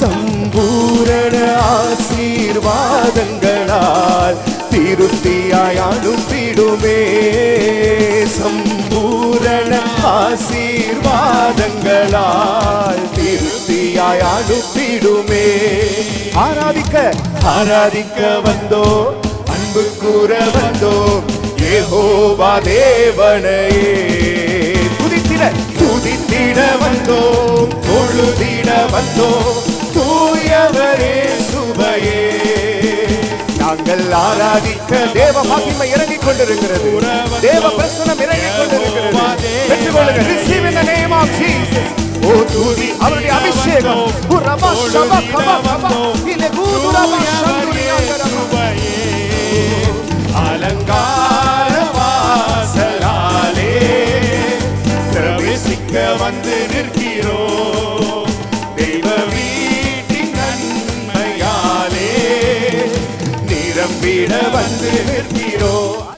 சம்பூரண ஆசீர்வாதங்களால் திருப்தியாய் அனுப்பிடுமே. சம்பூரண ஆசீர்வாதங்களால் திருப்தியாய் அனுப்பிடுமே. ஆராதிக்க வந்தோ, அன்பு கூற வந்தோ யெகோவா தேவனையே. துதித்திட வந்தோம், தொழுதிட வந்தோம் தூயவரே சுவையே. நாங்கள் ஆராதிக்க தேவ மகிமை இறங்கிக் கொண்டிருக்கிறது, தேவ பிரசன்னம் இறங்கிக் கொண்டிருக்கிறது. பெற்றுக்கொள்ளுங்கள். Receive in the name of Jesus. ஓ துதி அவருடைய அபிஷேகம். ரபா ஷபா கபா கபா இலே கூதுரபா சந்துரியாங்கரபையே. அலங்கார வாசலாலே பிரவேசிக்க வந்து நிற்கிறோம். தெய்வ வீட்டின் நன்மையாலே நிரம்பிட வந்து நிற்கிறோம்.